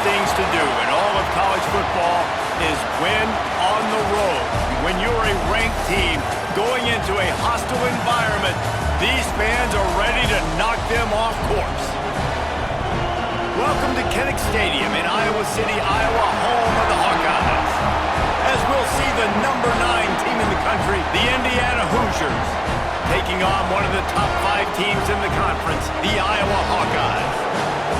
things to do in all of college football is win on the road. When you're a ranked team going into a hostile environment, these fans are ready to knock them off course. Welcome to Kinnick Stadium in Iowa City, Iowa, home of the Hawkeyes. As we'll see the number 9 team in the country, the Indiana Hoosiers, taking on one of the top 5 teams in the conference, the Iowa Hawkeyes.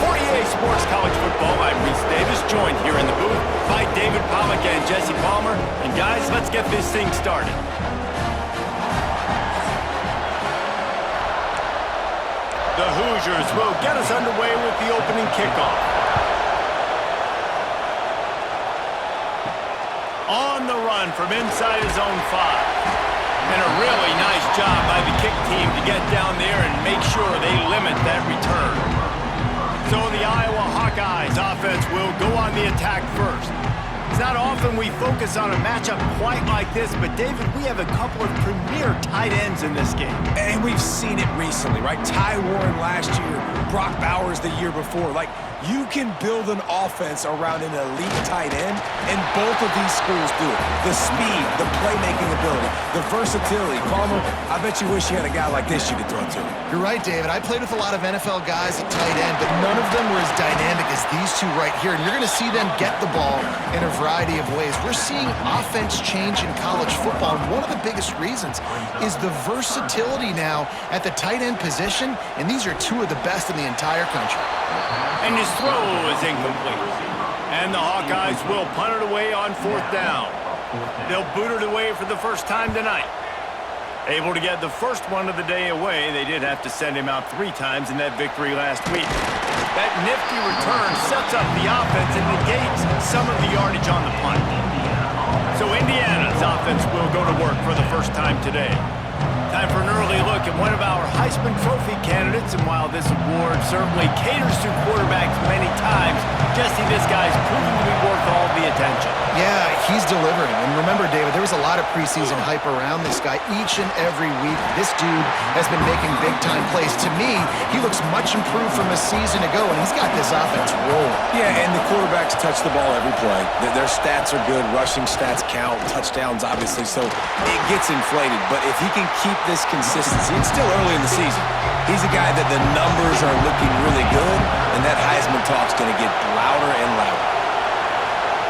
For EA Sports College Football, I'm Reese Davis, joined here in the booth by David Pollack and Jesse Palmer. And guys, let's get this thing started. The Hoosiers will get us underway with the opening kickoff. On the run from inside his own 5. And a really nice job by the kick team to get down there and make sure they limit that return. So the Iowa Hawkeyes offense will go on the attack first. It's not often we focus on a matchup quite like this, but David, we have a couple of premier tight ends in this game. And we've seen it recently, right? Ty Warren last year, Brock Bowers the year before. Like, you can build an offense around an elite tight end, and both of these schools do it. The speed, the playmaking ability, the versatility. Palmer, I bet you wish you had a guy like this you could throw to. You're right, David. I played with a lot of NFL guys at tight end, but none of them were as dynamic as these two right here. And you're going to see them get the ball in a variety of ways. We're seeing offense change in college football, and one of the biggest reasons is the versatility now at the tight end position, and these are two of the best in the entire country. And his throw is incomplete. And the Hawkeyes will punt it away on 4th down. They'll boot it away for the first time tonight. Able to get the first one of the day away, they did have to send him out 3 times in that victory last week. That nifty return sets up the offense and negates some of the yardage on the punt. So Indiana's offense will go to work for the first time today. Time for an early look at one of our Heisman Trophy candidates, and while this award certainly caters to quarterbacks many times, Jesse, this guy's proven to be worth all the attention. Yeah, he's delivering. And remember, David, there was a lot of preseason hype around this guy each and every week. This dude has been making big-time plays. To me, he looks much improved from a season ago, and he's got this offense rolling. Yeah, and the quarterbacks touch the ball every play. Their stats are good. Rushing stats count. Touchdowns, obviously, so it gets inflated. But if he can keep this consistency, it's still early in the season. He's a guy that the numbers are looking really good, and that Heisman talk's going to get louder and louder.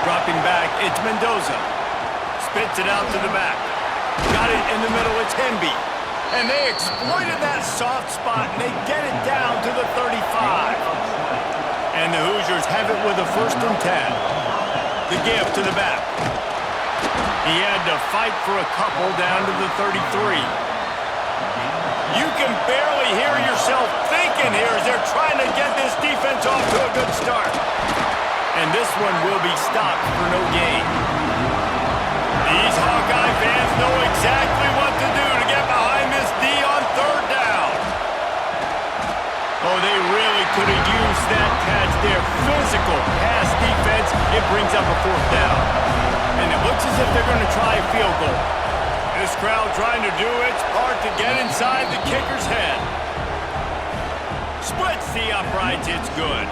Dropping back, it's Mendoza. Spits it out to the back. Got it in the middle, it's Hemby. And they exploited that soft spot, and they get it down to the 35. And the Hoosiers have it with a 1st and 10. The give to the back. He had to fight for a couple down to the 33. You can barely hear yourself thinking here as they're trying to get this defense off to a good start. And this one will be stopped for no gain. These Hawkeye fans know exactly what to do to get behind this D on 3rd down. Oh, they really could have used that catch there. Physical pass defense. It brings up a 4th down. And it looks as if they're going to try a field goal. This crowd trying to do its part to get inside the kicker's head. Splits the uprights, it's good.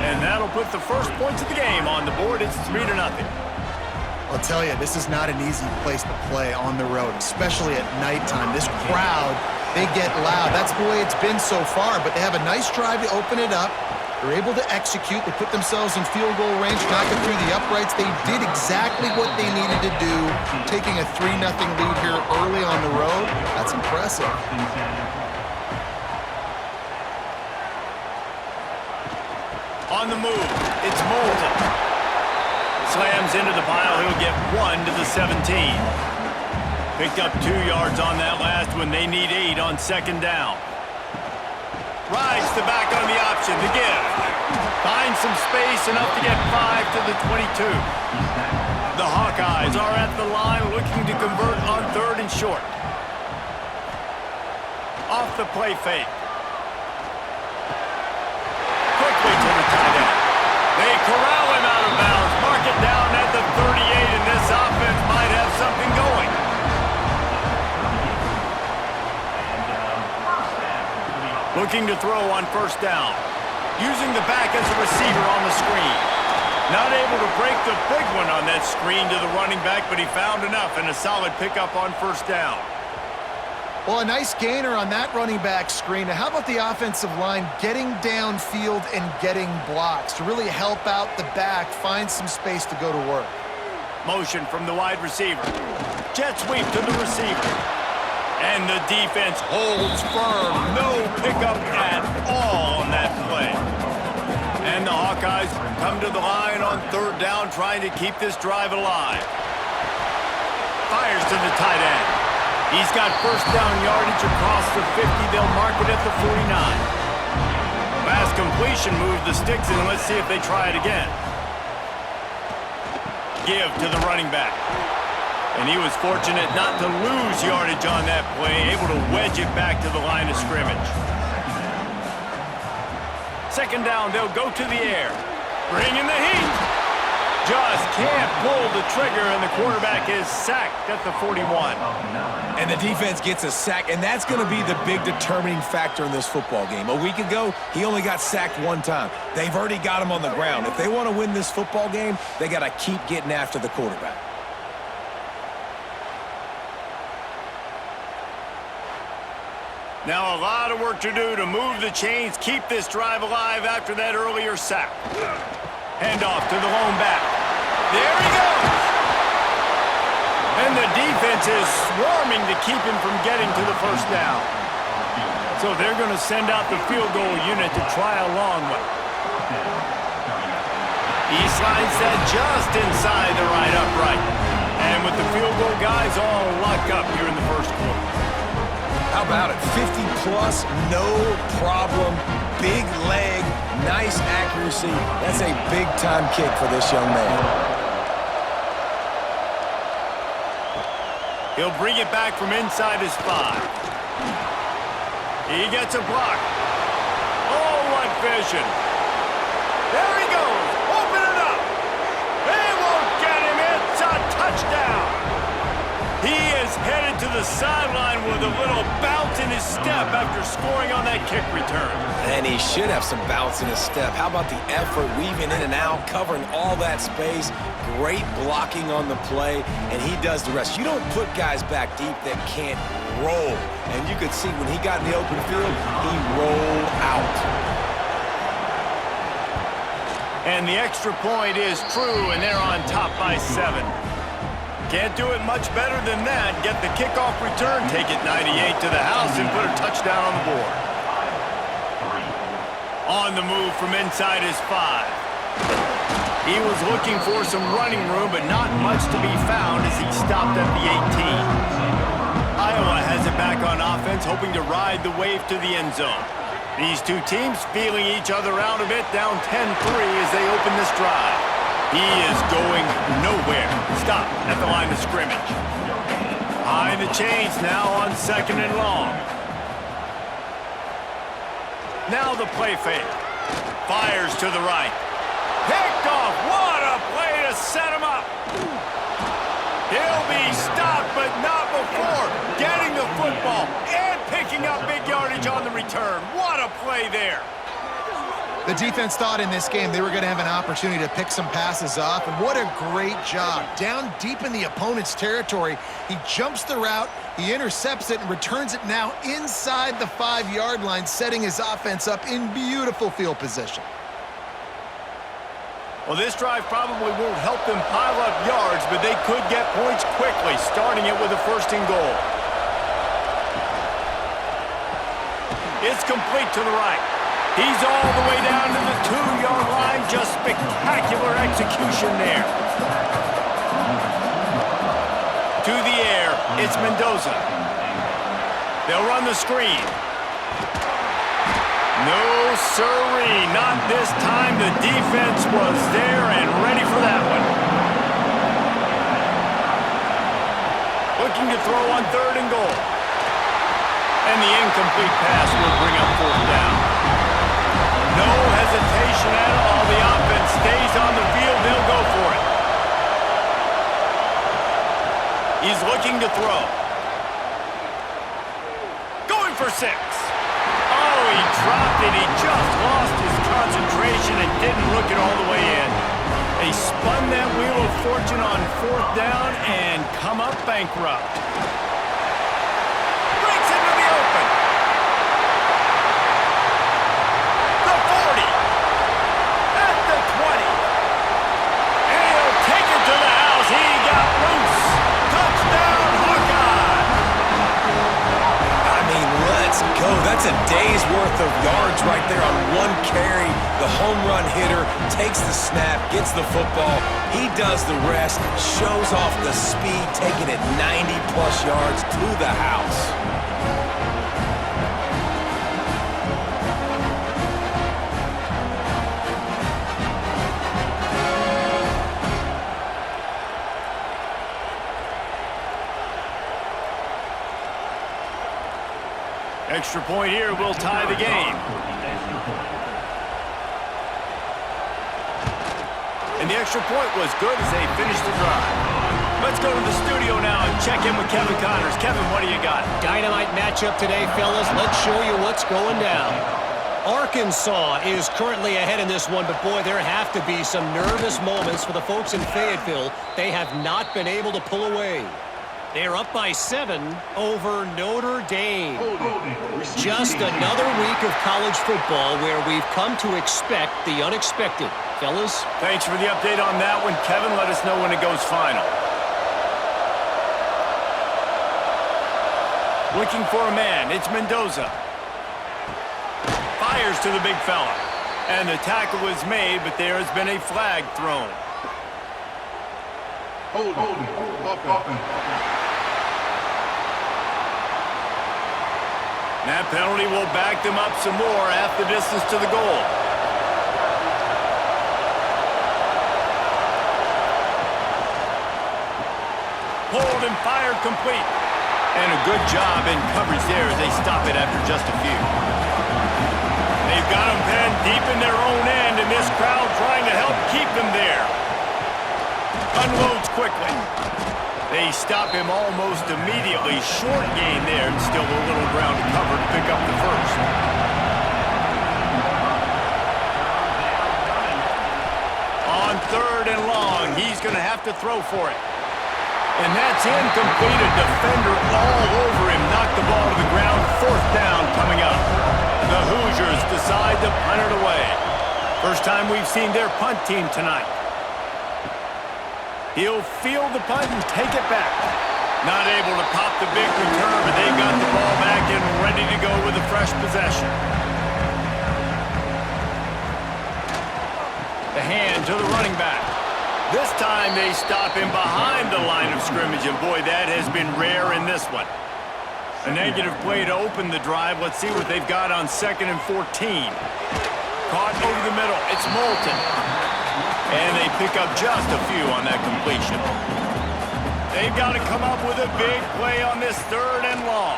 And that'll put the first points of the game on the board. It's 3-0. I'll tell you, this is not an easy place to play on the road, especially at nighttime. This crowd, they get loud. That's the way it's been so far, but they have a nice drive to open it up. They're able to execute. They put themselves in field goal range, knocking through the uprights. They did exactly what they needed to do, taking a 3-0 lead here early on the road. That's impressive. On the move, it's Moulton. Slams into the pile, he'll get 1 to the 17. Picked up 2 yards on that last one. They need 8 on 2nd down. Rides the back on the option, the give. Finds some space, enough to get 5 to the 22. The Hawkeyes are at the line looking to convert on 3rd and short. Off the play fake. Quickly to the tight end. They corral him out of bounds. Mark it down at the 38, and this offense might have something going. Looking to throw on 1st down. Using the back as a receiver on the screen. Not able to break the big one on that screen to the running back, but he found enough and a solid pickup on first down. Well, a nice gainer on that running back screen. Now, how about the offensive line getting downfield and getting blocks to really help out the back, find some space to go to work? Motion from the wide receiver. Jet sweep to the receiver. And the defense holds firm. No pickup at all on that play. And the Hawkeyes come to the line on third down, trying to keep this drive alive. Fires to the tight end. He's got first down yardage across the 50. They'll mark it at the 49. Pass completion moves the sticks in. Let's see if they try it again. Give to the running back. And he was fortunate not to lose yardage on that play, able to wedge it back to the line of scrimmage. Second down, they'll go to the air. Bringing the heat. Just can't pull the trigger, and the quarterback is sacked at the 41. And the defense gets a sack, and that's going to be the big determining factor in this football game. A week ago, he only got sacked one time. They've already got him on the ground. If they want to win this football game, they got to keep getting after the quarterback. Now a lot of work to do to move the chains, keep this drive alive after that earlier sack. Hand off to the lone back. There he goes! And the defense is swarming to keep him from getting to the first down. So they're going to send out the field goal unit to try a long one. He slides that just inside the right upright. And with the field goal guys all locked up here in the first quarter. How about it? 50-plus, no problem. Big leg, nice accuracy. That's a big-time kick for this young man. He'll bring it back from inside his 5. He gets a block. Oh, what vision. There he goes. Open it up. They won't get him. It's a touchdown. He is headed to the sideline with a little bounce in his step after scoring on that kick return. And he should have some bounce in his step. How about the effort, weaving in and out, covering all that space. Great blocking on the play, and he does the rest. You don't put guys back deep that can't roll. And you could see when he got in the open field, he rolled out. And the extra point is true, and they're on top by 7. Can't do it much better than that. Get the kickoff return, take it 98 to the house, and put a touchdown on the board. On the move from inside his 5. He was looking for some running room, but not much to be found as he stopped at the 18. Iowa has it back on offense, hoping to ride the wave to the end zone. These two teams feeling each other out a bit, down 10-3 as they open this drive. He is going nowhere. Stop at the line of scrimmage. High the chains now on second and long. Now the play fake. Fires to the right. Picked off. What a play to set him up. He'll be stopped, but not before getting the football and picking up big yardage on the return. What a play there. The defense thought in this game they were going to have an opportunity to pick some passes off, and what a great job. Down deep in the opponent's territory, he jumps the route, he intercepts it, and returns it now inside the 5-yard line, setting his offense up in beautiful field position. Well, this drive probably won't help them pile up yards, but they could get points quickly, starting it with a first and goal. It's complete to the right. He's all the way down to the 2-yard line. Just spectacular execution there. To the air, it's Mendoza. They'll run the screen. No sirree, not this time. The defense was there and ready for that one. Looking to throw on third and goal. And the incomplete pass will bring up fourth down. No hesitation at all. The offense stays on the field. They'll go for it. He's looking to throw. Going for 6. Oh, he dropped it. He just lost his concentration and didn't look it all the way in. They spun that wheel of fortune on 4th down and come up bankrupt. Breaks into the open. The 40. At the 20. And he'll take it to the house. He got loose. Touchdown, Hawkeyes. I mean, let's go. That's a day's worth of yards right there on one carry. The home run hitter takes the snap, gets the football. He does the rest, shows off the speed, taking it 90-plus yards to the house. Extra point here will tie the game. And the extra point was good as they finished the drive. Let's go to the studio now and check in with Kevin Connors. Kevin, what do you got? Dynamite matchup today, fellas. Let's show you what's going down. Arkansas is currently ahead in this one, but boy, there have to be some nervous moments for the folks in Fayetteville. They have not been able to pull away. They're up by 7 over Notre Dame. Just another week of college football where we've come to expect the unexpected. Fellas? Thanks for the update on that one, Kevin. Let us know when it goes final. Looking for a man. It's Mendoza. Fires to the big fella. And the tackle was made, but there has been a flag thrown. That penalty will back them up some more, half the distance to the goal. Hold and fire complete. And a good job in coverage there as they stop it after just a few. They've got them pinned deep in their own end, and this crowd trying to help keep them there. Unloads quickly. They stop him almost immediately. Short gain there, and still a little ground to cover to pick up the first. On 3rd and long, he's going to have to throw for it. And that's incomplete. A defender all over him. Knocked the ball to the ground. 4th down coming up. The Hoosiers decide to punt it away. First time we've seen their punt team tonight. He'll field the punt and take it back. Not able to pop the big return, but they got the ball back and ready to go with a fresh possession. The hand to the running back. This time they stop him behind the line of scrimmage, and boy, that has been rare in this one. A negative play to open the drive. Let's see what they've got on 2nd and 14. Caught over the middle. It's Moulton. And they pick up just a few on that completion. They've got to come up with a big play on this 3rd and long.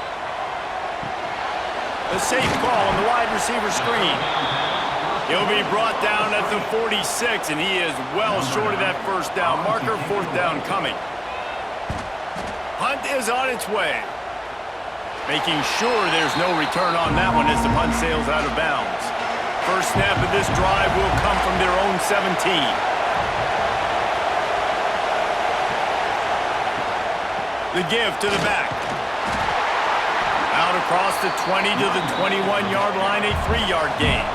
A safe call on the wide receiver screen. He'll be brought down at the 46, and he is well short of that first down marker. 4th down coming. Punt is on its way. Making sure there's no return on that one as the punt sails out of bounds. First snap of this drive will come from their own 17. The give to the back. Out across the 20 to the 21-yard line, a 3-yard gain.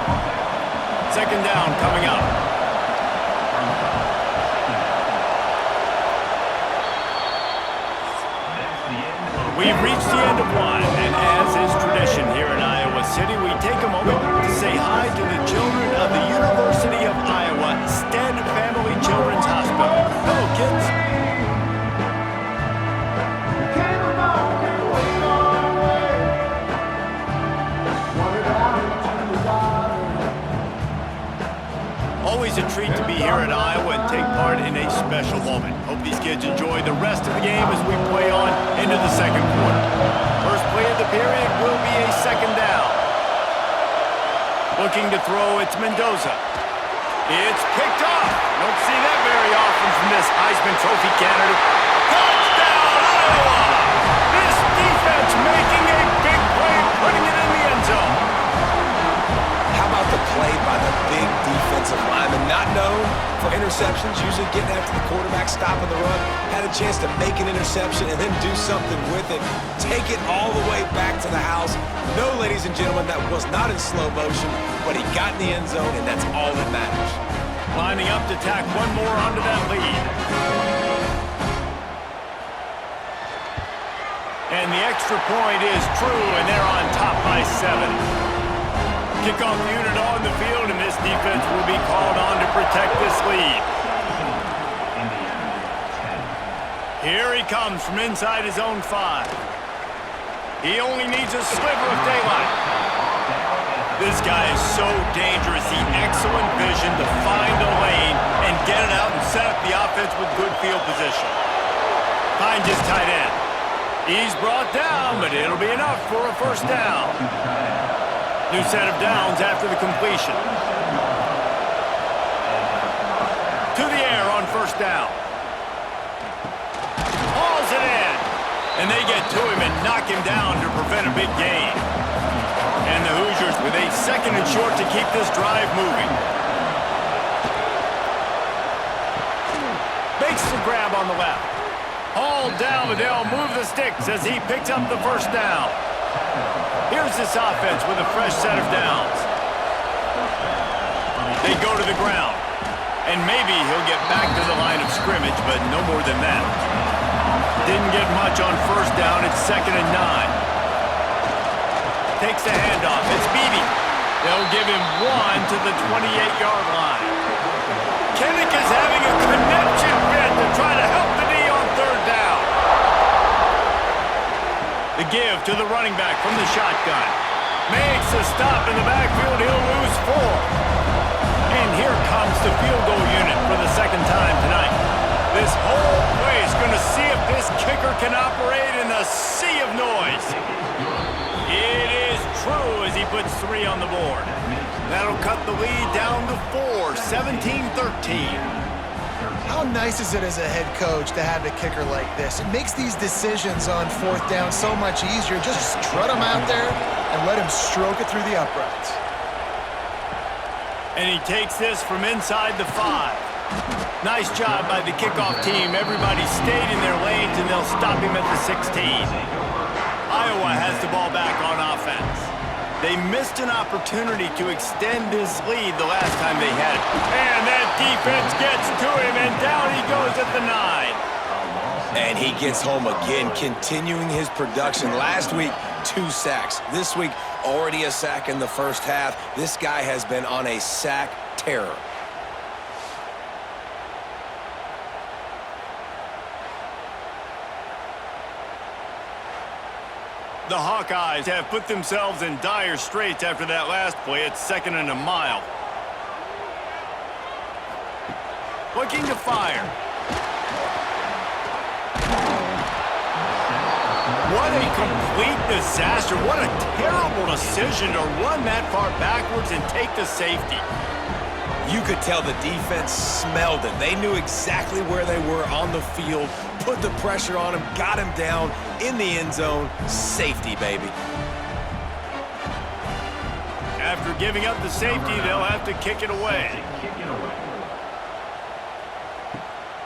2nd down coming up. We've reached the end of one, and as is tradition here in Iowa City, we take a moment to say hi to the children of the University of Iowa Stead Family Children's Hospital. Hello, kids. Always a treat to be here at Iowa and take part in a special moment. Hope these kids enjoy the rest of the game as we play on into the 2nd quarter. First play of the period will be a 2nd down. Looking to throw, it's Mendoza. It's picked off. Don't see that very often from this Heisman Trophy candidate. Touchdown, Iowa! This defense making a big play, putting it in the end zone. How about the play by the big defensive lineman, not known for interceptions, usually getting after the quarterback, stopping the run. Had a chance to make an interception and then do something with it. Take it all the way back to the house. No, ladies and gentlemen, that was not in slow motion, but he got in the end zone, and that's all that matters. Lining up to tack one more onto that lead. And the extra point is true, and they're on top by 7. Kickoff unit on the field, and this defense will be called on to protect this lead. Here he comes from inside his own 5. He only needs a sliver of daylight. This guy is so dangerous. He excellent vision to find a lane and get it out and set up the offense with good field position. Finds his tight end. He's brought down, but it'll be enough for a first down. New set of downs after the completion. To the air on first down. Hauls it in. And they get to him and knock him down to prevent a big gain. And the Hoosiers with a second and short to keep this drive moving. Makes the grab on the left. Hauled down, but they'll move the sticks as he picks up the first down. Here's this offense with a fresh set of downs. They go to the ground. And maybe he'll get back to the line of scrimmage, but no more than that. Didn't get much on first down. It's 2nd and 9. Takes the handoff. It's Beebe. They'll give him 1 to the 28-yard line. Kinnick is having a connection fit to try to help the D on third down. The give to the running back from the shotgun. Makes a stop in the backfield. He'll lose 4. And here comes the field goal unit for the second time tonight. This whole place going to see if this kicker can operate in a sea of noise. It is true as he puts 3 on the board. That'll cut the lead down to 4, 17-13. How nice is it as a head coach to have a kicker like this? It makes these decisions on fourth down so much easier. Just strut him out there and let him stroke it through the uprights. And he takes this from inside the 5. Nice job by the kickoff team. Everybody stayed in their lanes, and they'll stop him at the 16. Iowa has the ball back on offense. They missed an opportunity to extend this lead the last time they had it. And that defense gets to him, and down he goes at the 9. And he gets home again, continuing his production. Last week, 2 sacks. This week, already a sack in the first half. This guy has been on a sack terror. The Hawkeyes have put themselves in dire straits after that last play. It's 2nd and a mile. Looking to fire. What a complete disaster. What a terrible decision to run that far backwards and take the safety. You could tell the defense smelled it. They knew exactly where they were on the field, put the pressure on him, got him down in the end zone. Safety, baby. After giving up the safety, they'll have to kick it away.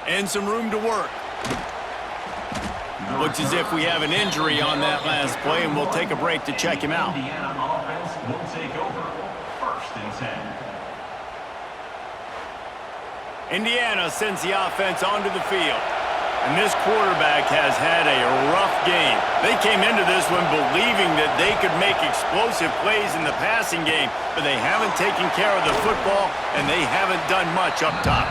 And some room to work. Looks as if we have an injury on that last play, and we'll take a break to check him out. Indiana offense will take over. 1st and 10. Indiana sends the offense onto the field. And this quarterback has had a rough game. They came into this one believing that they could make explosive plays in the passing game, but they haven't taken care of the football, and they haven't done much up top.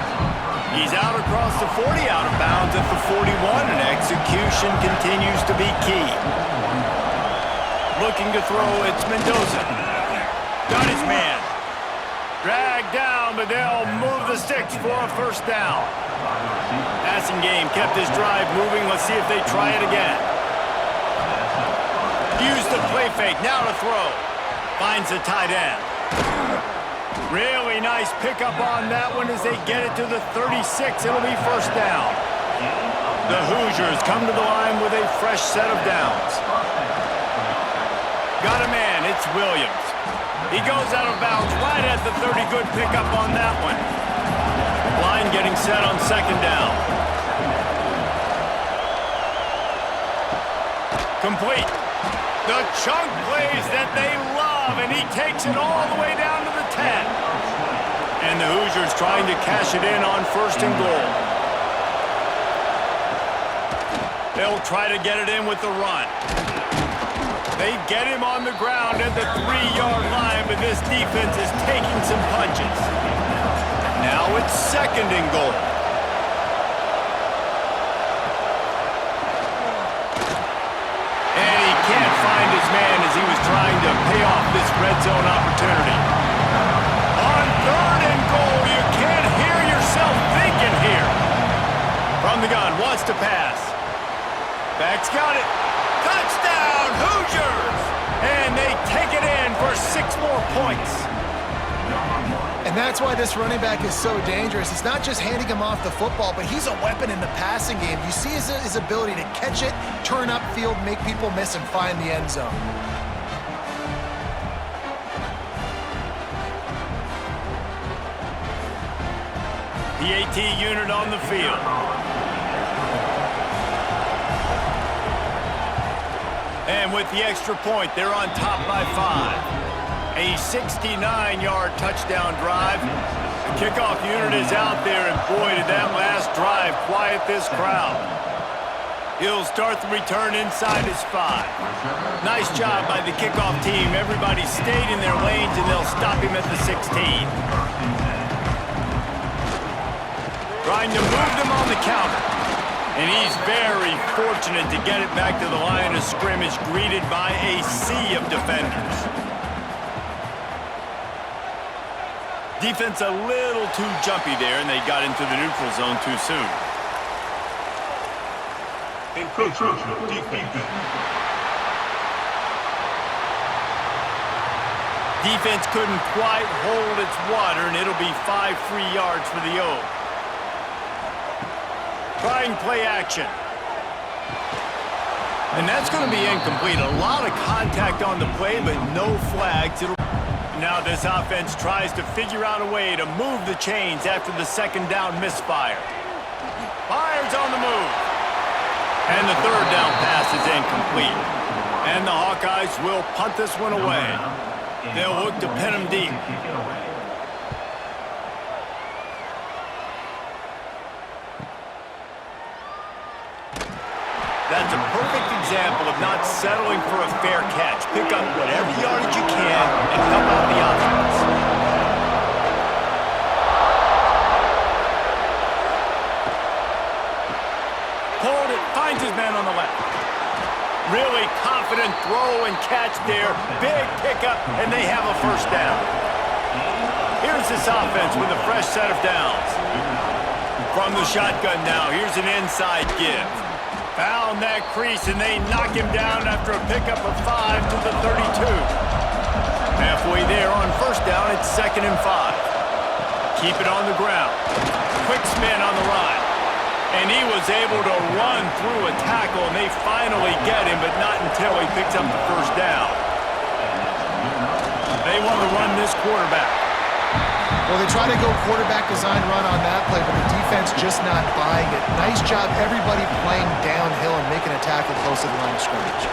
He's out across the 40, out of bounds at the 41, and execution continues to be key. Looking to throw, it's Mendoza. Got his man. Dragged down, but they'll move the sticks for a first down. Passing game kept his drive moving. Let's see if they try it again. Use the play fake, now to throw. Finds the tight end. Really nice pickup on that one as they get it to the 36. It'll be first down. The Hoosiers come to the line with a fresh set of downs. Got a man, it's Williams. He goes out of bounds right at the 30. Good pickup on that one. Line getting set on second down. Complete. The chunk plays that they love, and he takes it all the way down to the 10. And the Hoosiers trying to cash it in on first and goal. They'll try to get it in with the run. They get him on the ground at the 3-yard line, but this defense is taking some punches. Now it's second and goal. And he can't find his man as he was trying to pay off this red zone opportunity. On third and goal, you can't hear yourself thinking here. From the gun, wants to pass. Back's got it. Touchdown, Hoosiers! And they take it in for 6 more points. And that's why this running back is so dangerous. It's not just handing him off the football, but he's a weapon in the passing game. You see his ability to catch it, turn upfield, make people miss, and find the end zone. PAT unit on the field. And with the extra point, they're on top by 5. A 69-yard touchdown drive. The kickoff unit is out there, and boy, did that last drive quiet this crowd. He'll start the return inside his 5. Nice job by the kickoff team. Everybody stayed in their lanes, and they'll stop him at the 16. Trying to move them on the counter. And he's very fortunate to get it back to the line of scrimmage, greeted by a sea of defenders. Defense a little too jumpy there, and they got into the neutral zone too soon. Defense couldn't quite hold its water, and it'll be 5 free yards for the O. Trying play action. And that's going to be incomplete. A lot of contact on the play, but no flags. Now this offense tries to figure out a way to move the chains after the second down misfire. Fires on the move. And the third down pass is incomplete. And the Hawkeyes will punt this one away. They'll look to pin him deep. That's a perfect example of not settling for a fair catch. Pick up whatever yardage you can and help out the offense. Pulled it, finds his man on the left. Really confident throw and catch there. Big pickup, and they have a first down. Here's this offense with a fresh set of downs. From the shotgun now, here's an inside give. Found that crease, and they knock him down after a pickup of 5 to the 32. Halfway there on first down, it's second and 5. Keep it on the ground. Quick spin on the ride. And he was able to run through a tackle, and they finally get him, but not until he picks up the first down. They want to run this quarterback. Well, they try to go quarterback design run on that play, but the defense just not buying it. Nice job, everybody playing downhill and making a tackle close to the line of scrimmage.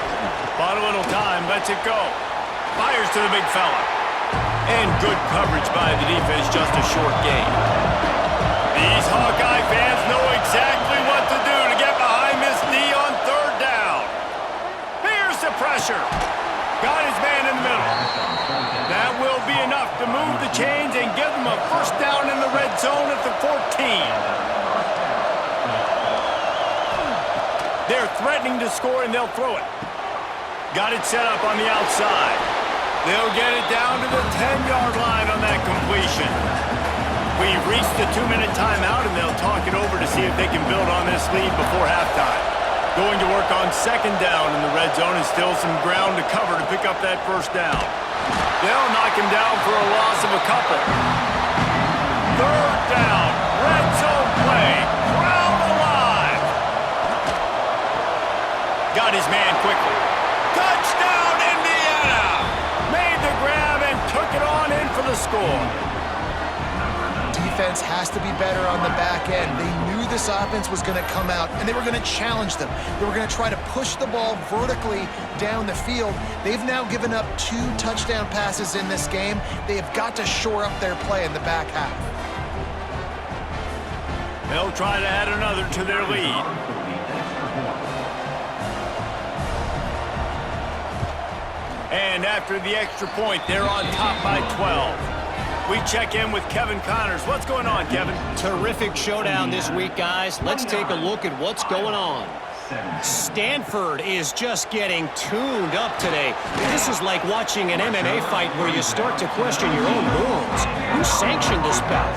Bought a little time, lets it go. Fires to the big fella. And good coverage by the defense, just a short gain. These Hawkeye fans know exactly what to do to get behind this D on third down. Here's the pressure. Got his man in the middle. That will be enough to move the chains and give them a first down in the red zone at the 14. They're threatening to score, and they'll throw it. Got it set up on the outside. They'll get it down to the 10-yard line on that completion. We've reached the 2-minute timeout, and they'll talk it over to see if they can build on this lead before halftime. Going to work on second down in the red zone, and still some ground to cover to pick up that first down. They'll knock him down for a loss of a couple. Third down, red zone play, crowd alive. Got his man quickly. Touchdown, Indiana! Made the grab and took it on in for the score. defense has to be better on the back end. They knew this offense was going to come out, and they were going to challenge them. They were going to try to push the ball vertically down the field. They've now given up 2 touchdown passes in this game. They have got to shore up their play in the back half. They'll try to add another to their lead. And after the extra point, they're on top by 12. We check in with Kevin Connors. What's going on, Kevin? Terrific showdown this week, guys. Let's take a look at what's going on. Stanford is just getting tuned up today. This is like watching an MMA fight where you start to question your own rules. Who sanctioned this bout?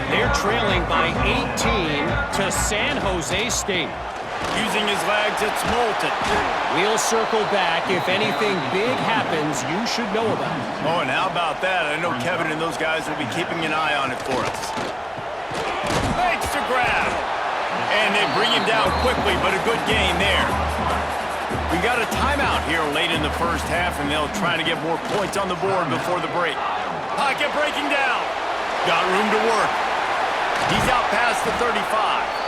They're trailing by 18 to San Jose State. Using his legs, it's Moulton. We'll circle back. If anything big happens, you should know about it. Oh, and how about that? I know Kevin and those guys will be keeping an eye on it for us. Makes the grab. And they bring him down quickly, but a good gain there. We got a timeout here late in the first half, and they'll try to get more points on the board before the break. Pocket breaking down. Got room to work. He's out past the 35.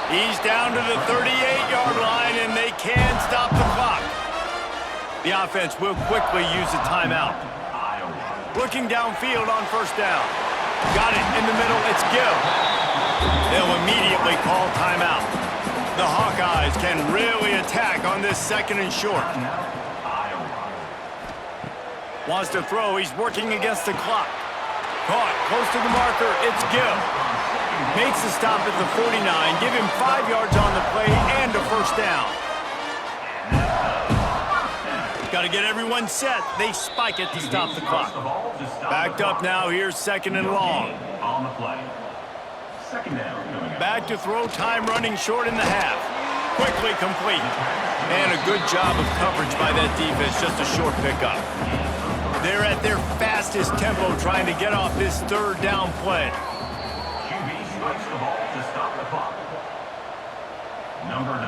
He's down to the 38-yard line, and they can stop the clock. The offense will quickly use a timeout. Looking downfield on first down. Got it in the middle. It's Gill. They'll immediately call timeout. The Hawkeyes can really attack on this second and short. Wants to throw. He's working against the clock. Caught close to the marker. It's Gill. Makes the stop at the 49. Give him 5 yards on the play and a first down. Got to get everyone set. They spike it to stop the clock. Backed up now. Here's second and long. On the play. Second down. Back to throw. Time running short in the half. Quickly complete. And a good job of coverage by that defense. Just a short pickup. They're at their fastest tempo trying to get off this third down play. Switch the ball to stop the clock. Number 9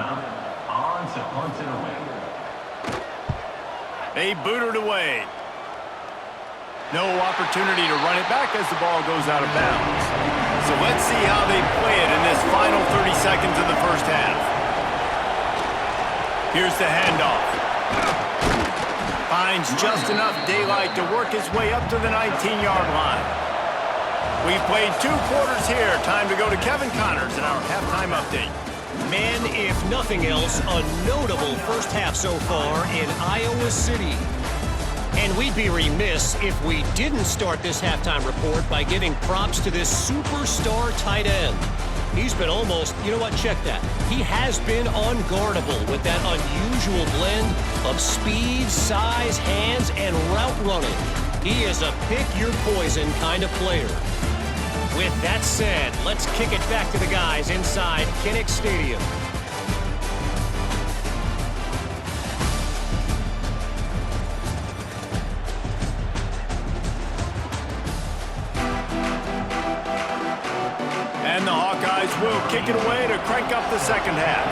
on to punt it away. They boot it away. No opportunity to run it back as the ball goes out of bounds. So let's see how they play it in this final 30 seconds of the first half. Here's the handoff. Finds just enough daylight to work his way up to the 19-yard line. We've played 2 quarters here. Time to go to Kevin Connors in our halftime update. Men, if nothing else, a notable first half so far in Iowa City. And we'd be remiss if we didn't start this halftime report by giving props to this superstar tight end. He's been almost, you know what, check that. He has been unguardable with that unusual blend of speed, size, hands, and route running. He is a pick-your-poison kind of player. With that said, let's kick it back to the guys inside Kinnick Stadium. And the Hawkeyes will kick it away to crank up the second half.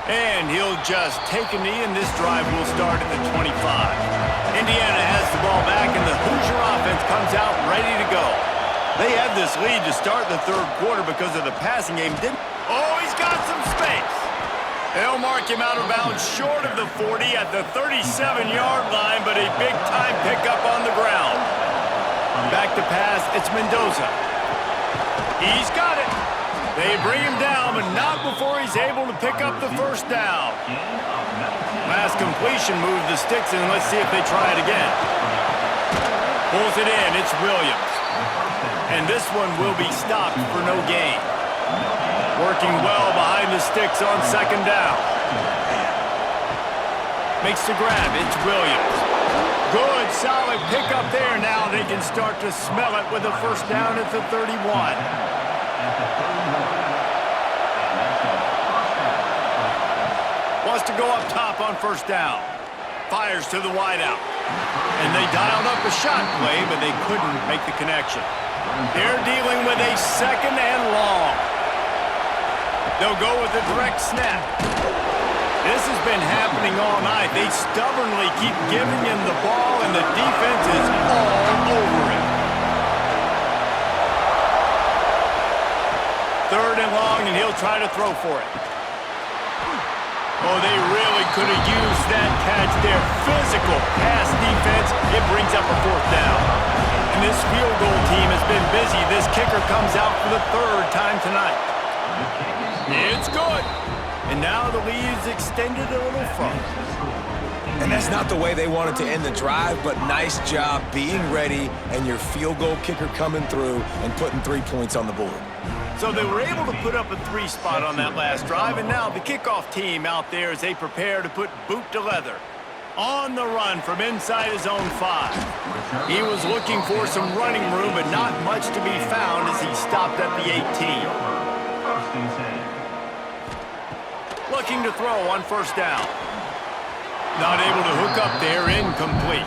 And he'll just take a knee, and this drive will start at the 25. Indiana has the ball back, and the Hoosier offense comes out ready to go. They had this lead to start the third quarter because of the passing game. Oh, he's got some space. They'll mark him out of bounds short of the 40 at the 37-yard line, but a big-time pickup on the ground. Back to pass, it's Mendoza. He's got it. They bring him down, but not before he's able to pick up the first down. Last completion moved the sticks, and let's see if they try it again. Pulls it in, it's Williams. And this one will be stopped for no gain. Working well behind the sticks on second down. Makes the grab, it's Williams. Good, solid pickup there. Now they can start to smell it with a first down at the 31. Wants to go up top on first down. Fires to the wideout. And they dialed up a shot play, but they couldn't make the connection. They're dealing with a second and long. They'll go with a direct snap. This has been happening all night. They stubbornly keep giving him the ball, and the defense is all over it. 3rd and long, and he'll try to throw for it. Oh, they really could have used that catch there. Physical pass defense. It brings up a 4th down. And this field goal team has been busy. This kicker comes out for the 3rd time tonight. It's good. And now the lead's extended a little further. And that's not the way they wanted to end the drive, but nice job being ready and your field goal kicker coming through and putting 3 points on the board. So they were able to put up a 3 spot on that last drive, and now the kickoff team out there as they prepare to put boot to leather. On the run from inside his own 5. He was looking for some running room, but not much to be found as he stopped at the 18. Looking to throw on 1st down. Not able to hook up there, incomplete.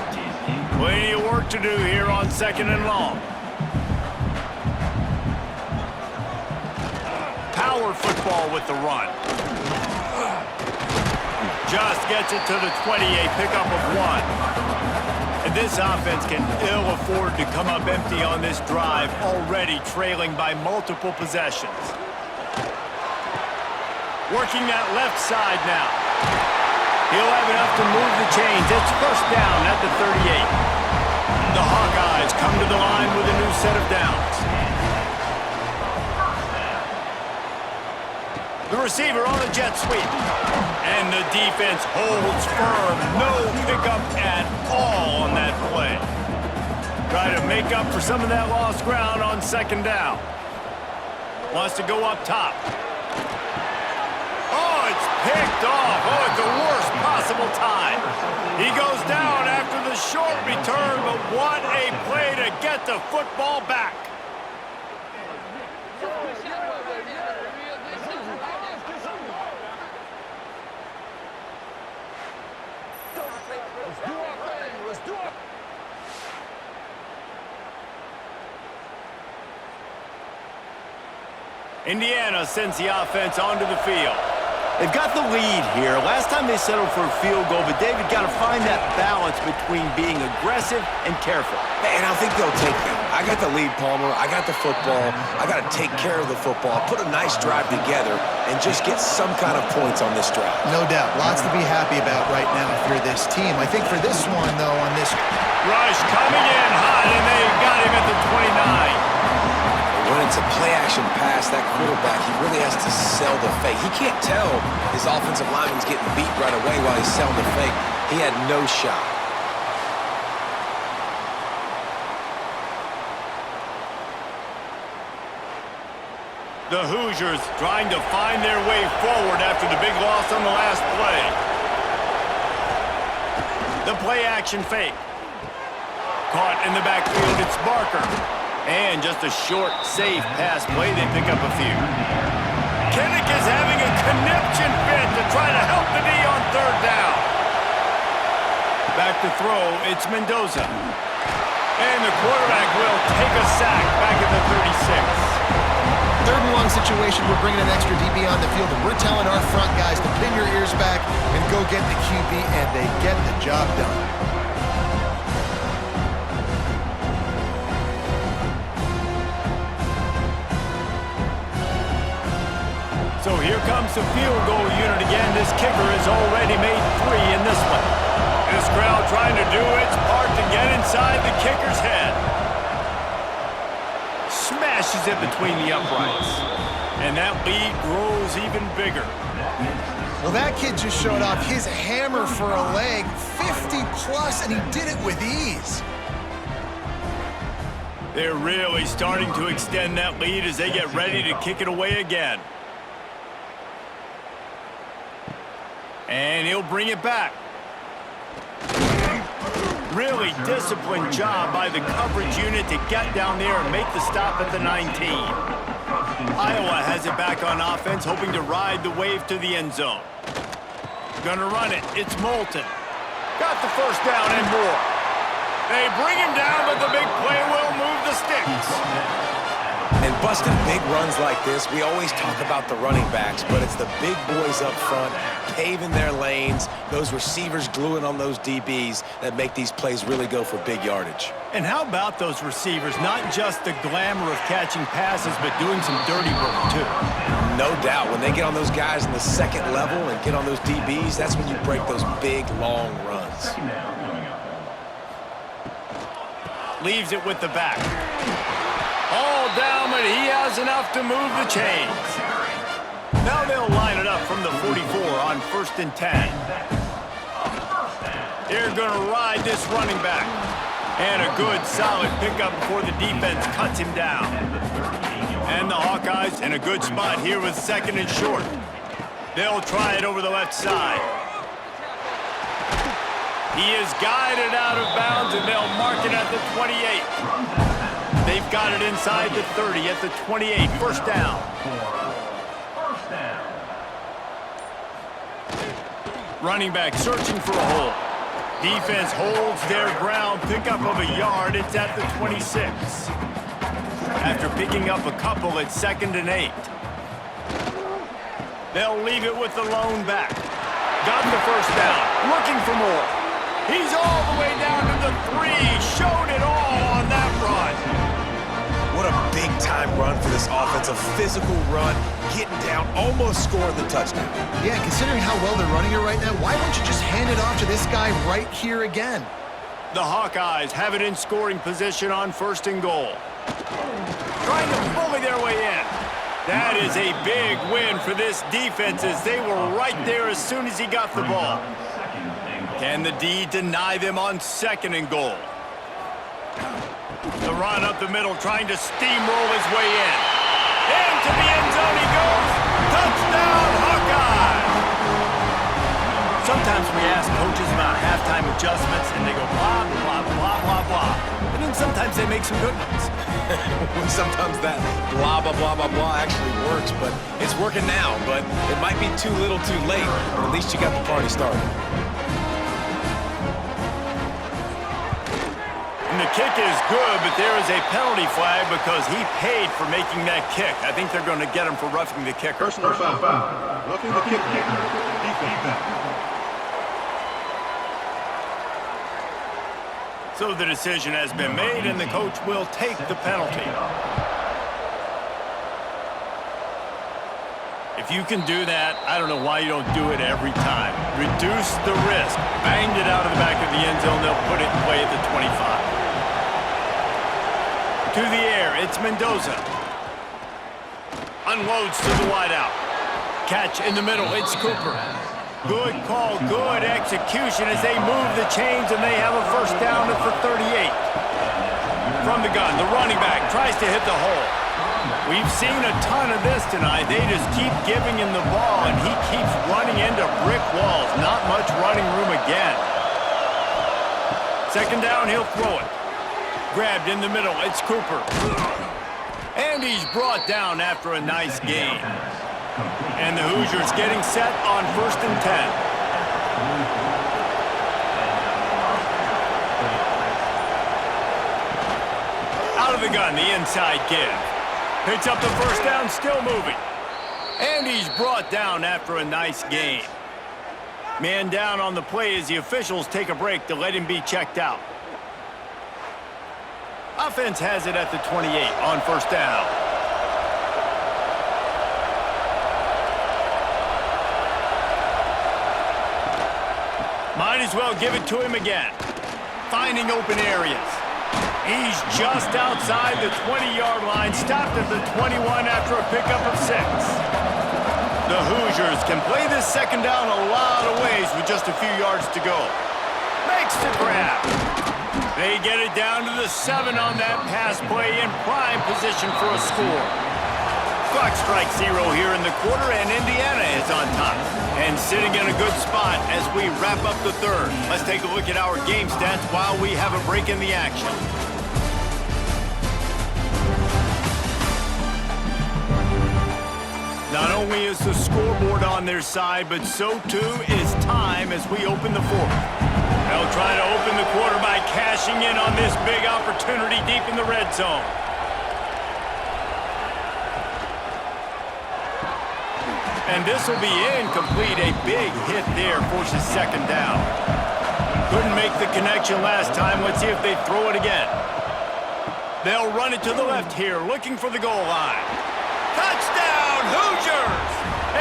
Plenty of work to do here on 2nd and long. Power football with the run. Just gets it to the 28, pickup of 1. And this offense can ill afford to come up empty on this drive, already trailing by multiple possessions. Working that left side now. He'll have enough to move the chains. It's 1st down at the 38. The Hawkeyes come to the line with a new set of downs. The receiver on a jet sweep. And the defense holds firm. No pickup at all on that play. Try to make up for some of that lost ground on 2nd down. Wants to go up top. Oh, it's picked off. Oh, at the worst possible time. He goes down after the short return, but what a play to get the football back. Indiana sends the offense onto the field. They've got the lead here. Last time they settled for a field goal, but David got to find that balance between being aggressive and careful. And I think they'll take that. I got the lead, Palmer. I got the football. I got to take care of the football, put a nice drive together, and just get some kind of points on this drive. No doubt. Lots to be happy about right now if you're this team. I think for this one, though, on this... Rush coming in hot, and they got him at the 29. When it's a play-action pass, that quarterback, he really has to sell the fake. He can't tell his offensive lineman's getting beat right away while he's selling the fake. He had no shot. The Hoosiers trying to find their way forward after the big loss on the last play. The play-action fake. Caught in the backfield, it's Barker. And just a short, safe pass play, they pick up a few. Kinnick is having a conniption fit to try to help the D on 3rd down. Back to throw, it's Mendoza. And the quarterback will take a sack back at the 36. 3rd and long situation, we're bringing an extra DB on the field, and we're telling our front guys to pin your ears back and go get the QB, and they get the job done. So here comes the field goal unit again. This kicker has already made 3 in this one. This crowd trying to do its part to get inside the kicker's head. Smashes it between the uprights. And that lead grows even bigger. Well, that kid just showed off his hammer for a leg, 50 plus, and he did it with ease. They're really starting to extend that lead as they get ready to kick it away again. And he'll bring it back. Really disciplined job by the coverage unit to get down there and make the stop at the 19. Iowa has it back on offense, hoping to ride the wave to the end zone. Gonna run it. It's Moulton. Got the 1st down and more. They bring him down, but the big play will move the sticks. And busting big runs like this, we always talk about the running backs, but it's the big boys up front paving their lanes, those receivers gluing on those DBs that make these plays really go for big yardage. And how about those receivers? Not just the glamour of catching passes, but doing some dirty work, too. No doubt. When they get on those guys in the second level and get on those DBs, that's when you break those big, long runs. Leaves it with the back. All down, but he has enough to move the chains. Now they'll line it up from the 44 on 1st and 10. They're going to ride this running back. And a good, solid pickup before the defense cuts him down. And the Hawkeyes in a good spot here with 2nd and short. They'll try it over the left side. He is guided out of bounds, and they'll mark it at the 28. They've got it inside the 30 at the 28. 1st down. Running back searching for a hole. Defense holds their ground. Pickup of a yard. It's at the 26. After picking up a couple at 2nd and 8. They'll leave it with the lone back. Got the 1st down. Looking for more. He's all the way down to the 3. Showed it all on that run. What a big-time run for this offense. A physical run, getting down, almost scoring the touchdown. Yeah, considering how well they're running it right now, why don't you just hand it off to this guy right here again? The Hawkeyes have it in scoring position on 1st and goal. Trying to bully their way in. That is a big win for this defense as they were right there as soon as he got the ball. Can the D deny them on 2nd and goal? The run up the middle, trying to steamroll his way in. Into the end zone he goes. Touchdown, Hawkeye! Sometimes we ask coaches about halftime adjustments, and they go blah, blah, blah, blah, blah. And then sometimes they make some good ones. Sometimes that blah, blah, blah, blah, blah actually works, but it's working now. But it might be too little too late, but at least you got the party started. And the kick is good, but there is a penalty flag because he paid for making that kick. I think they're going to get him for roughing the kicker. Personal foul. Roughing the kicker. Defense. So the decision has been made, and the coach will take the penalty. If you can do that, I don't know why you don't do it every time. Reduce the risk. Banged it out of the back of the end zone. They'll put it in play at the 25. To the air, it's Mendoza. Unloads to the wideout. Catch in the middle, it's Cooper. Good call, good execution as they move the chains, and they have a 1st down at the 38. From the gun, the running back tries to hit the hole. We've seen a ton of this tonight. They just keep giving him the ball, and he keeps running into brick walls. Not much running room again. 2nd down, he'll throw it. Grabbed in the middle, it's Cooper. And he's brought down after a nice gain. And the Hoosiers getting set on 1st and 10. Out of the gun, the inside give. Picks up the 1st down, still moving. And he's brought down after a nice gain. Man down on the play as the officials take a break to let him be checked out. Offense has it at the 28 on 1st down. Might as well give it to him again. Finding open areas. He's just outside the 20-yard line, stopped at the 21 after a pickup of 6. The Hoosiers can play this 2nd down a lot of ways with just a few yards to go. Makes the grab. They get it down to the 7 on that pass play in prime position for a score. Clock strikes 0 here in the quarter, and Indiana is on top. And sitting in a good spot as we wrap up the 3rd. Let's take a look at our game stats while we have a break in the action. Not only is the scoreboard on their side, but so too is time as we open the 4th. They'll try to open the quarter by cashing in on this big opportunity deep in the red zone. And this will be incomplete. A big hit there forces second down. Couldn't make the connection last time. Let's see if they throw it again. They'll run it to the left here, looking for the goal line. Touchdown, Hoosiers!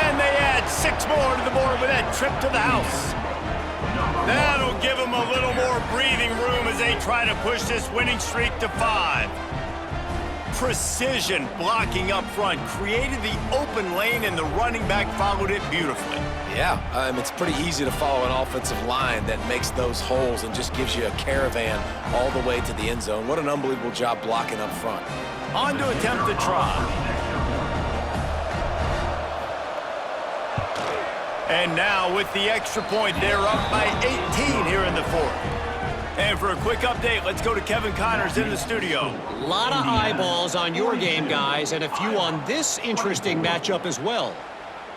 And they add 6 more to the board with that trip to the house. That'll give them a little more breathing room as they try to push this winning streak to 5. Precision blocking up front created the open lane, and the running back followed it beautifully. Yeah, it's pretty easy to follow an offensive line that makes those holes and just gives you a caravan all the way to the end zone. What an unbelievable job blocking up front. On to attempt the try. And now with the extra point, they're up by 18 here in the fourth. And for a quick update, let's go to Kevin Connors in the studio. A lot of eyeballs on your game, guys, and a few on this interesting matchup as well.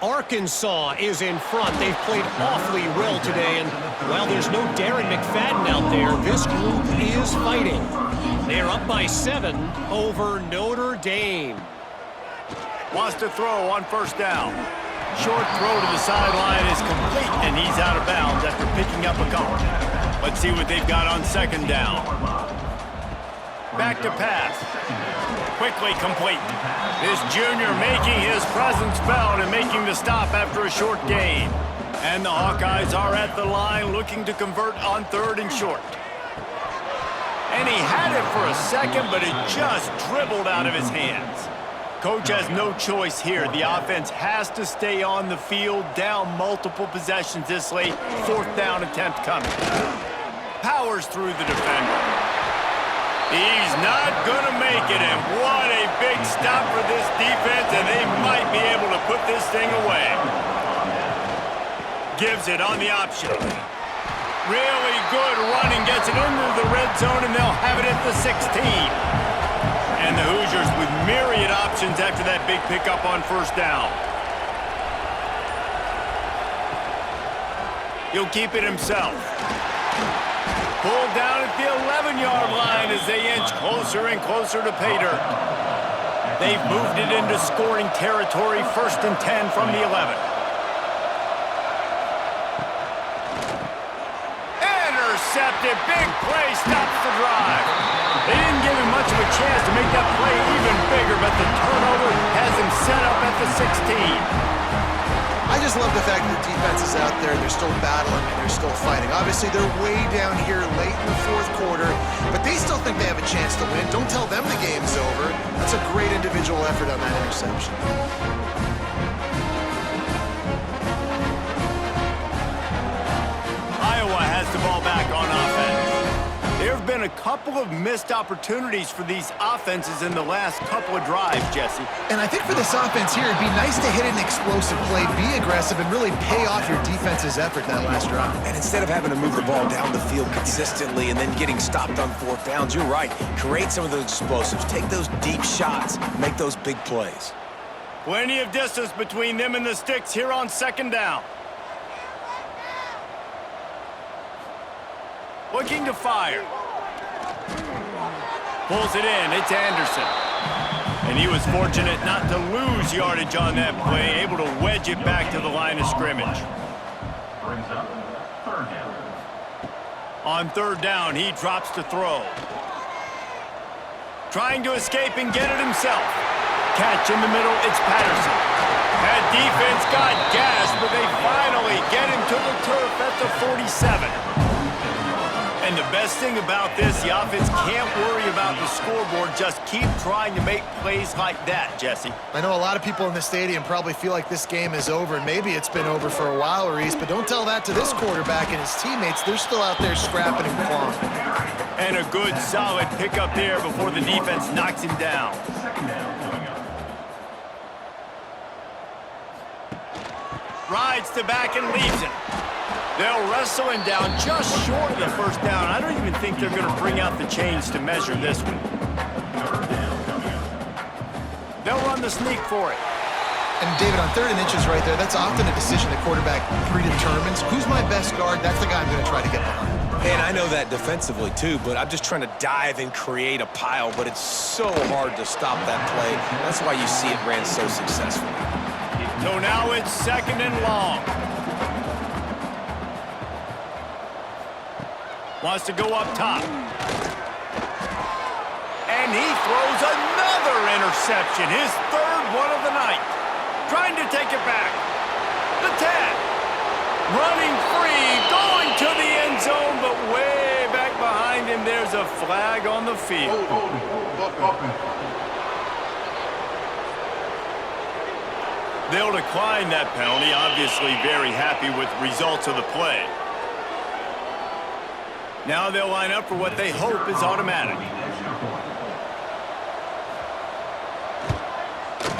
Arkansas is in front. They've played awfully well today, and while there's no Darren McFadden out there, this group is fighting. They're up by 7 over Notre Dame. Wants to throw on first down. Short throw to the sideline is complete, and he's out of bounds after picking up a couple. Let's see what they've got on second down. Back to pass. Quickly complete. This junior making his presence felt and making the stop after a short gain. And the Hawkeyes are at the line looking to convert on 3rd and short. And he had it for a second, but it just dribbled out of his hands. Coach has no choice here. The offense has to stay on the field, down multiple possessions this late. 4th down attempt coming. Powers through the defender. He's not going to make it, and what a big stop for this defense, and they might be able to put this thing away. Gives it on the option. Really good running, gets it into the red zone, and they'll have it at the 16. And the Hoosiers with myriad options after that big pickup on first down. He'll keep it himself. Pulled down at the 11-yard line as they inch closer and closer to pay dirt. They've moved it into scoring territory, 1st and 10 from the 11. Intercepted, big play, stops the drive. They didn't give him much of a chance to make that play even bigger, but the turnover has him set up at the 16. I just love the fact that the defense is out there. They're still battling and they're still fighting. Obviously, they're way down here late in the 4th quarter, but they still think they have a chance to win. Don't tell them the game's over. That's a great individual effort on that interception. Iowa has the ball back on offense. There have been a couple of missed opportunities for these offenses in the last couple of drives, Jesse. And I think for this offense here, it'd be nice to hit an explosive play, be aggressive, and really pay off your defense's effort that last drive. And instead of having to move the ball down the field consistently and then getting stopped on 4th downs, you're right. Create some of those explosives. Take those deep shots. Make those big plays. Plenty of distance between them and the sticks here on second down. Looking to fire. Pulls it in. It's Anderson. And he was fortunate not to lose yardage on that play, able to wedge it back to the line of scrimmage. Brings up 3rd down. On 3rd down, he drops to throw. Trying to escape and get it himself. Catch in the middle, it's Patterson. That defense got gassed, but they finally get him to the turf at the 47. And the best thing about this, the offense can't worry about the scoreboard. Just keep trying to make plays like that, Jesse. I know a lot of people in the stadium probably feel like this game is over, and maybe it's been over for a while, Reese, but don't tell that to this quarterback and his teammates. They're still out there scrapping and clawing. And a good, solid pickup there before the defense knocks him down. 2nd down coming up. Rides to back and leaves it. They'll wrestle him down just short of the 1st down. I don't even think they're going to bring out the chains to measure this one. 3rd down coming up. They'll run the sneak for it. And David, on 3rd and inches right there, that's often a decision the quarterback predetermines. Who's my best guard? That's the guy I'm going to try to get behind. And I know that defensively, too, but I'm just trying to dive and create a pile, but it's so hard to stop that play. That's why you see it ran so successfully. So now it's 2nd and long. Wants to go up top. And he throws another interception, his 3rd one of the night. Trying to take it back. The 10. Running free, going to the end zone, but way back behind him, there's a flag on the field. They'll decline that penalty, obviously very happy with the results of the play. Now they'll line up for what they hope is automatic.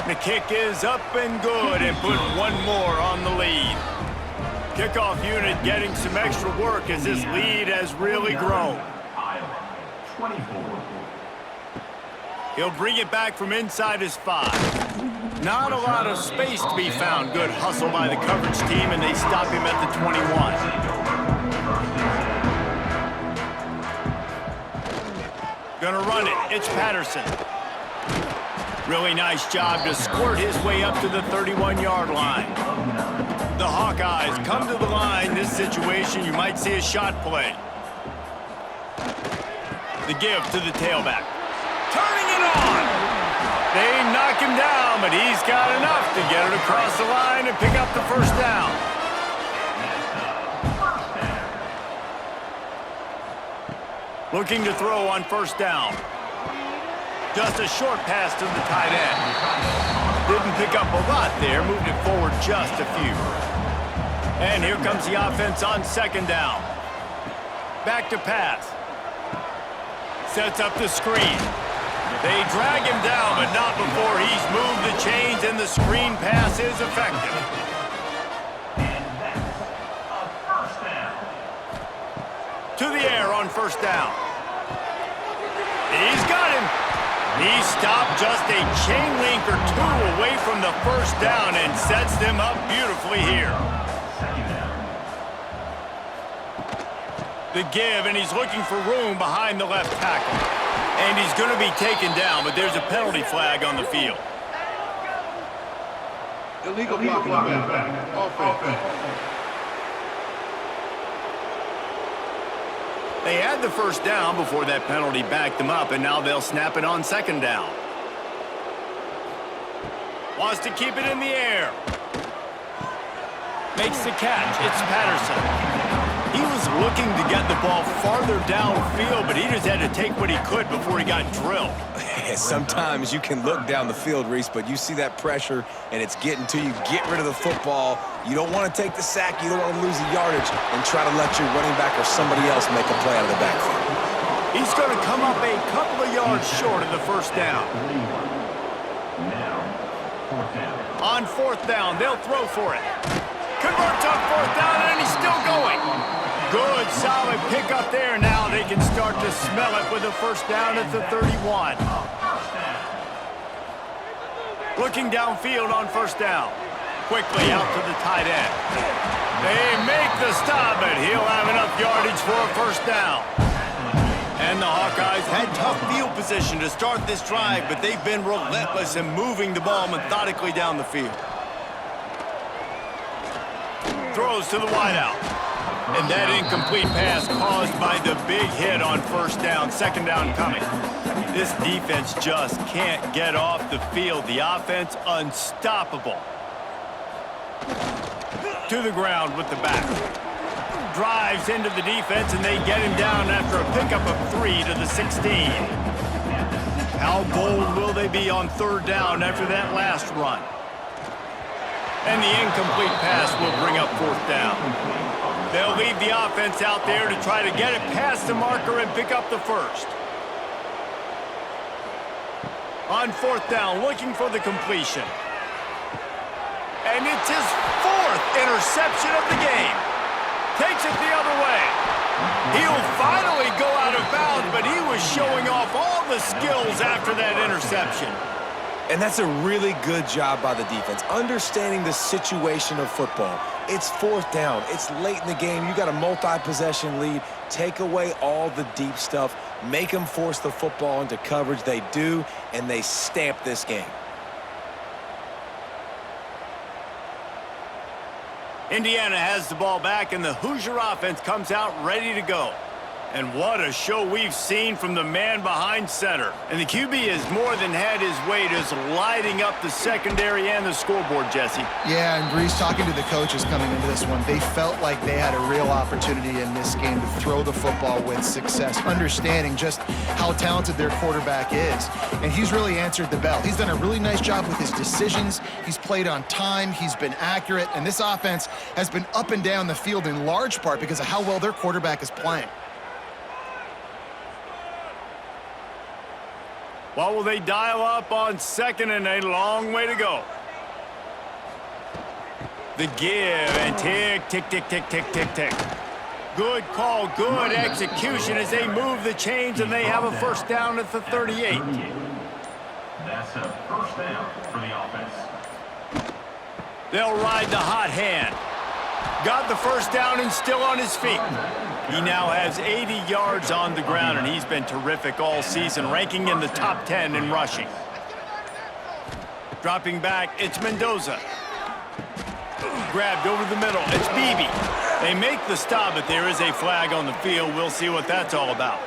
The kick is up and good and put one more on the lead. Kickoff unit getting some extra work as this lead has really grown. He'll bring it back from inside his 5. Not a lot of space to be found. Good hustle by the coverage team, and they stop him at the 21. Gonna run it. It's Patterson. Really nice job to squirt his way up to the 31-yard line. The Hawkeyes come to the line. This situation, you might see a shot play. The give to the tailback. Turning it on! They knock him down, but he's got enough to get it across the line and pick up the 1st down. Looking to throw on 1st down. Just a short pass to the tight end. Didn't pick up a lot there, moved it forward just a few. And here comes the offense on 2nd down. Back to pass. Sets up the screen. They drag him down, but not before he's moved the chains, and the screen pass is effective. To the air on 1st down. He's got him. He stopped just a chain link or 2 away from the 1st down and sets them up beautifully here. The give, and he's looking for room behind the left tackle. And he's going to be taken down, but there's a penalty flag on the field. Illegal blocking offense. They had the 1st down before that penalty backed them up, and now they'll snap it on 2nd down. Wants to keep it in the air. Makes the catch. It's Patterson. He was looking to get the ball farther downfield, but he just had to take what he could before he got drilled. Sometimes you can look down the field, Reese, but you see that pressure, and it's getting to you. Get rid of the football. You don't want to take the sack. You don't want to lose the yardage and try to let your running back or somebody else make a play out of the backfield. He's going to come up a couple of yards short of the 1st down. On 4th down, they'll throw for it. Converts on 4th down, and he's still going. Good, solid pickup there. Now they can start to smell it with a 1st down at the 31. Looking downfield on 1st down. Quickly out to the tight end. They make the stop, but he'll have enough yardage for a 1st down. And the Hawkeyes had tough field position to start this drive, but they've been relentless in moving the ball methodically down the field. Throws to the wideout. And that incomplete pass caused by the big hit on 1st down, 2nd down coming. This defense just can't get off the field. The offense unstoppable. To the ground with the back. Drives into the defense, and they get him down after a pickup of 3 to the 16. How bold will they be on 3rd down after that last run? And the incomplete pass will bring up 4th down. They'll leave the offense out there to try to get it past the marker and pick up the 1st. On 4th down, looking for the completion. And it's his 4th interception of the game. Takes it the other way. He'll finally go out of bounds, but he was showing off all the skills after that interception. And that's a really good job by the defense, understanding the situation of football. It's 4th down. It's late in the game. You got a multi-possession lead. Take away all the deep stuff. Make them force the football into coverage. They do, and they stamp this game. Indiana has the ball back, and the Hoosier offense comes out ready to go. And what a show we've seen from the man behind center. And the QB has more than had his way, just lighting up the secondary and the scoreboard, Jesse. Yeah, and Breeze, talking to the coaches coming into this one, they felt like they had a real opportunity in this game to throw the football with success, understanding just how talented their quarterback is. And he's really answered the bell. He's done a really nice job with his decisions. He's played on time. He's been accurate. And this offense has been up and down the field in large part because of how well their quarterback is playing. What will they dial up on second and a long way to go? The give and tick, tick, tick, tick, tick, tick, tick. Good call, good execution as they move the chains, and they have a first down at the 38. That's a first down for the offense. They'll ride the hot hand. Got the first down and still on his feet. He now has 80 yards on the ground, and he's been terrific all season, ranking in the top 10 in rushing. Dropping back, it's Mendoza. Grabbed over the middle, it's Beebe. They make the stop, but there is a flag on the field. We'll see what that's all about.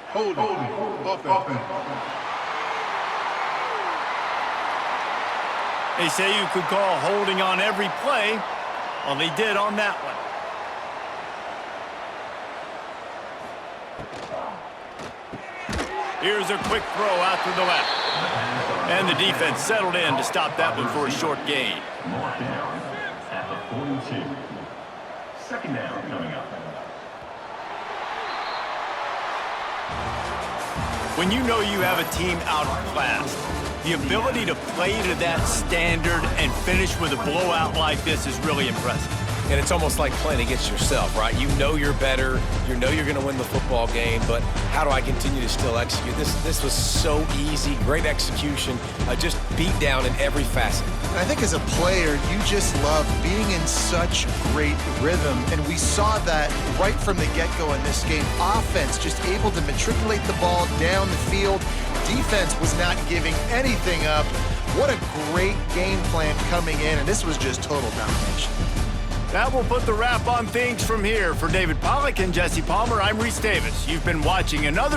Holding. Offense. They say you could call holding on every play. Well, they did on that one. Here's a quick throw out to the left. And the defense settled in to stop that one for a short gain. Mark down at the 42. Second down coming up. When you know you have a team outclassed, the ability to play to that standard and finish with a blowout like this is really impressive. And it's almost like playing against yourself, right? You know you're better. You know you're going to win the football game, but how do I continue to still execute? This was so easy, great execution, just beat down in every facet. And I think as a player, you just love being in such great rhythm, and we saw that right from the get-go in this game. Offense just able to matriculate the ball down the field. Defense was not giving anything up. What a great game plan coming in, and this was just total domination. That will put the wrap on things from here. For David Pollack and Jesse Palmer, I'm Reese Davis. You've been watching another